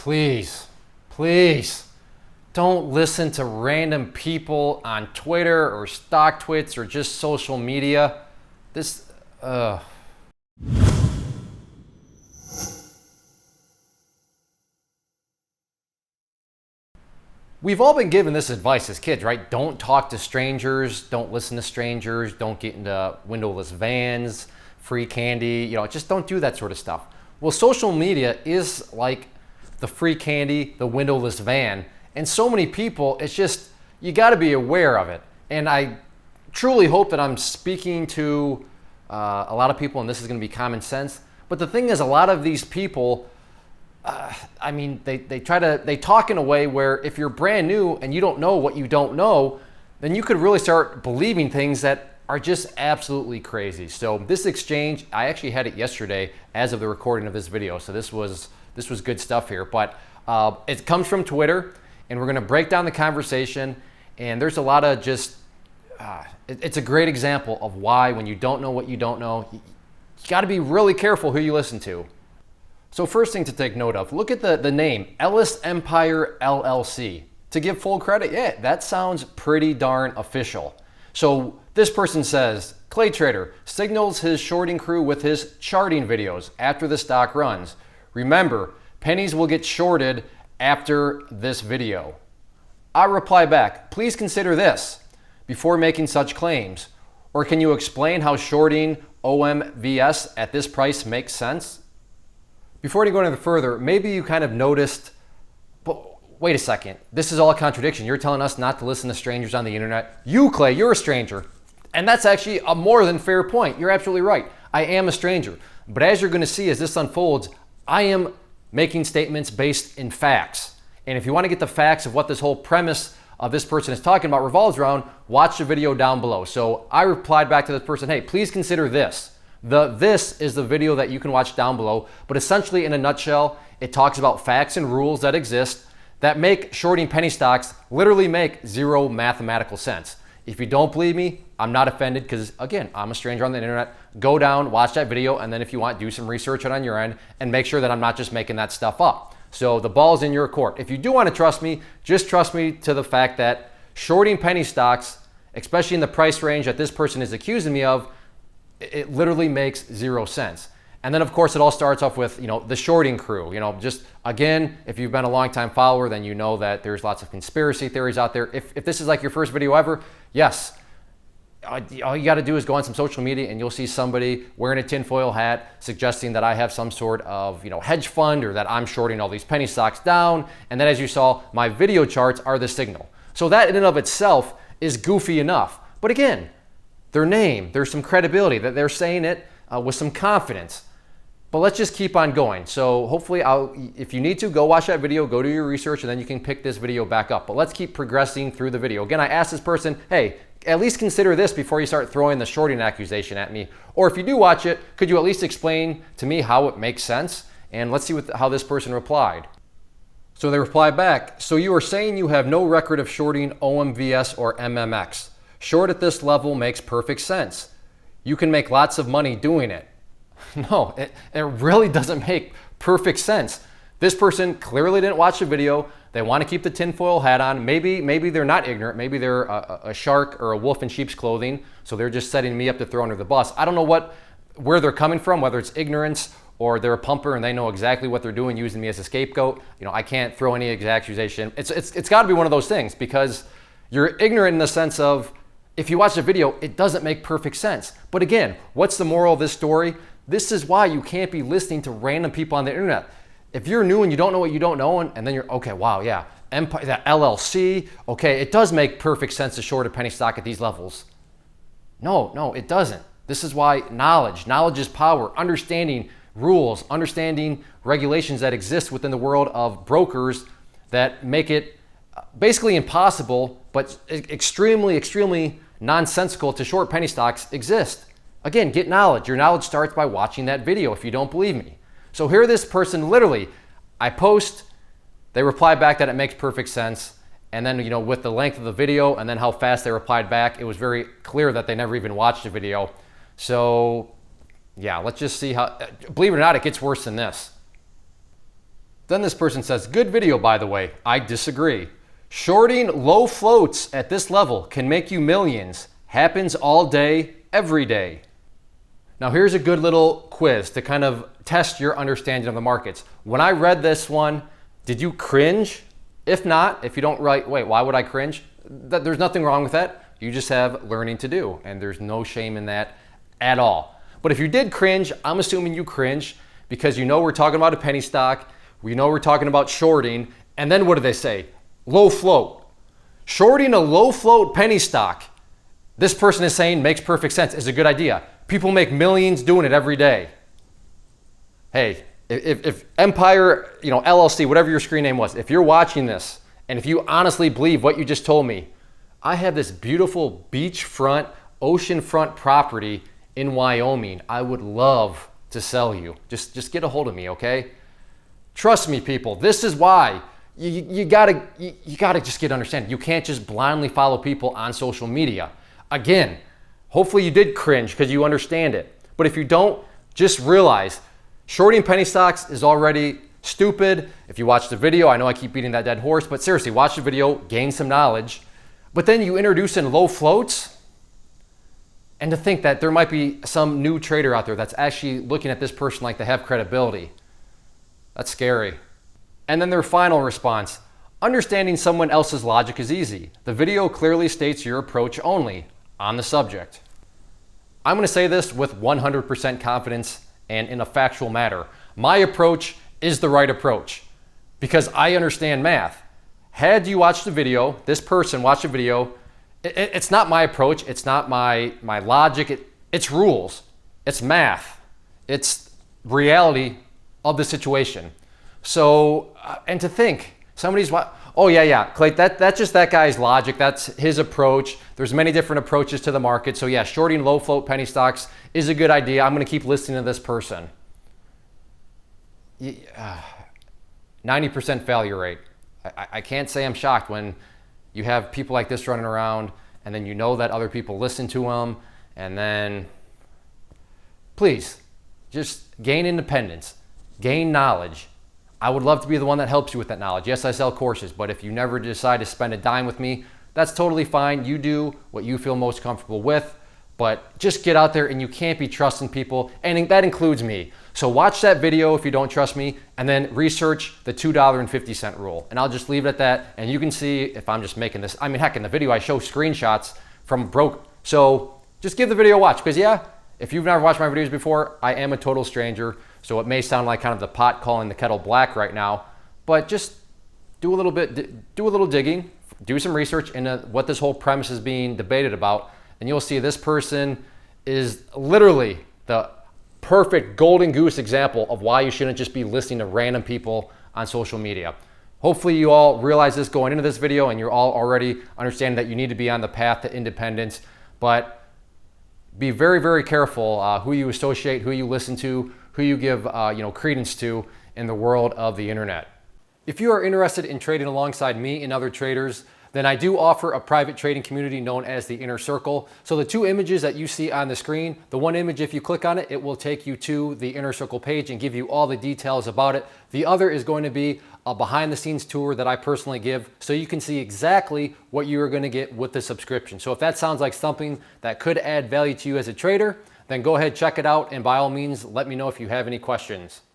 Please, please don't listen to random people on Twitter or StockTwits or just social media. We've all been given this advice as kids, right? Don't talk to strangers, don't listen to strangers, don't get into windowless vans, free candy, just don't do that sort of stuff. Well, social media is like the free candy, the windowless van, and so many people, it's just, you gotta be aware of it. And I truly hope that I'm speaking to a lot of people and this is gonna be common sense. But the thing is, a lot of these people, they talk in a way where if you're brand new and you don't know what you don't know, then you could really start believing things that are just absolutely crazy. So this exchange, I actually had it yesterday as of the recording of this video. So this was good stuff here, but it comes from Twitter and we're gonna break down the conversation. And there's a lot of just, it's a great example of why when you don't know what you don't know, you gotta be really careful who you listen to. So first thing to take note of, look at the name, Ellis Empire LLC. To give full credit, yeah, that sounds pretty darn official. So this person says, ClayTrader signals his shorting crew with his charting videos after the stock runs. Remember, pennies will get shorted after this video. I reply back, please consider this before making such claims. Or can you explain how shorting OMVS at this price makes sense? Before you go any further, maybe you kind of noticed, but wait a second, this is all a contradiction. You're telling us not to listen to strangers on the internet. You, Clay, you're a stranger. And that's actually a more than fair point. You're absolutely right. I am a stranger. But as you're gonna see as this unfolds, I am making statements based in facts. And if you wanna get the facts of what this whole premise of this person is talking about revolves around, watch the video down below. So I replied back to this person, hey, please consider this. This is the video that you can watch down below, but essentially in a nutshell, it talks about facts and rules that exist that make shorting penny stocks literally make zero mathematical sense. If you don't believe me, I'm not offended because again, I'm a stranger on the internet. Go down, watch that video, and then if you want, do some research on your end and make sure that I'm not just making that stuff up. So the ball's in your court. If you do want to trust me, just trust me to the fact that shorting penny stocks, especially in the price range that this person is accusing me of, it literally makes zero sense. And then of course it all starts off with, the shorting crew, just again, if you've been a long time follower, then you know that there's lots of conspiracy theories out there. If this is like your first video ever, yes, all you gotta do is go on some social media and you'll see somebody wearing a tinfoil hat suggesting that I have some sort of, hedge fund or that I'm shorting all these penny stocks down. And then as you saw, my video charts are the signal. So that in and of itself is goofy enough. But again, their name, there's some credibility that they're saying it with some confidence. But let's just keep on going. So hopefully if you need to, go watch that video, go do your research, and then you can pick this video back up. But let's keep progressing through the video. Again, I asked this person, hey, at least consider this before you start throwing the shorting accusation at me. Or if you do watch it, could you at least explain to me how it makes sense? And let's see how this person replied. So they reply back, so you are saying you have no record of shorting OMVS or MMX. Short at this level makes perfect sense. You can make lots of money doing it. No, it really doesn't make perfect sense. This person clearly didn't watch the video. They want to keep the tinfoil hat on. Maybe they're not ignorant. Maybe they're a shark or a wolf in sheep's clothing. So they're just setting me up to throw under the bus. I don't know where they're coming from, whether it's ignorance or they're a pumper and they know exactly what they're doing using me as a scapegoat. I can't throw any accusation. It's got to be one of those things because you're ignorant in the sense of, if you watch the video, it doesn't make perfect sense. But again, what's the moral of this story? This is why you can't be listening to random people on the internet. If you're new and you don't know what you don't know, and then you're, okay, wow, yeah, Empire, that LLC, okay, it does make perfect sense to short a penny stock at these levels. No, it doesn't. This is why knowledge is power, understanding rules, understanding regulations that exist within the world of brokers that make it basically impossible, but extremely nonsensical to short penny stocks exist. Again, get knowledge. Your knowledge starts by watching that video if you don't believe me. So here this person literally, I post, they reply back that it makes perfect sense. And then, with the length of the video and then how fast they replied back, it was very clear that they never even watched the video. So yeah, let's just see how, believe it or not, it gets worse than this. Then this person says, good video, by the way. I disagree. Shorting low floats at this level can make you millions. Happens all day, every day. Now here's a good little quiz to kind of test your understanding of the markets. When I read this one, did you cringe? If not, if you don't write, wait, why would I cringe? There's nothing wrong with that. You just have learning to do, and there's no shame in that at all. But if you did cringe, I'm assuming you cringe because you know we're talking about a penny stock, we know we're talking about shorting, and then what do they say? Low float. Shorting a low float penny stock, this person is saying makes perfect sense, is a good idea. People make millions doing it every day. Hey, if Empire, LLC, whatever your screen name was, if you're watching this and if you honestly believe what you just told me, I have this beautiful beachfront, oceanfront property in Wyoming. I would love to sell you. Just get a hold of me, okay? Trust me, people. This is why you gotta just get understanding. You can't just blindly follow people on social media. Again, hopefully you did cringe because you understand it. But if you don't, just realize shorting penny stocks is already stupid. If you watch the video, I know I keep beating that dead horse, but seriously, watch the video, gain some knowledge. But then you introduce in low floats, and to think that there might be some new trader out there that's actually looking at this person like they have credibility. That's scary. And then their final response, understanding someone else's logic is easy. The video clearly states your approach only on the subject. I'm going to say this with 100% confidence and in a factual matter. My approach is the right approach because I understand math. Had you watched the video, this person watched the video, it's not my approach, it's not my logic, it's rules, it's math, it's reality of the situation. So, and to think, somebody's, oh yeah, Clay, that's just that guy's logic, that's his approach. There's many different approaches to the market. So yeah, shorting low float penny stocks is a good idea. I'm gonna keep listening to this person. 90% failure rate. I can't say I'm shocked when you have people like this running around and then you know that other people listen to them, and then please just gain independence, gain knowledge. I would love to be the one that helps you with that knowledge. Yes, I sell courses, but if you never decide to spend a dime with me, that's totally fine. You do what you feel most comfortable with, but just get out there, and you can't be trusting people, and that includes me. So watch that video if you don't trust me, and then research the $2.50 rule. And I'll just leave it at that, and you can see if I'm just making this. I mean, heck, in the video I show screenshots from broke. So just give the video a watch, because yeah, if you've never watched my videos before, I am a total stranger. So it may sound like kind of the pot calling the kettle black right now, but just do a little digging, do some research into what this whole premise is being debated about, and you'll see this person is literally the perfect golden goose example of why you shouldn't just be listening to random people on social media. Hopefully you all realize this going into this video, and you're all already understanding that you need to be on the path to independence, but be very, very careful who you associate, who you listen to, who you give credence to in the world of the internet. If you are interested in trading alongside me and other traders, then I do offer a private trading community known as the Inner Circle. So the two images that you see on the screen, the one image, if you click on it, it will take you to the Inner Circle page and give you all the details about it. The other is going to be a behind the scenes tour that I personally give, so you can see exactly what you are going to get with the subscription. So if that sounds like something that could add value to you as a trader, then go ahead, check it out, and by all means, let me know if you have any questions.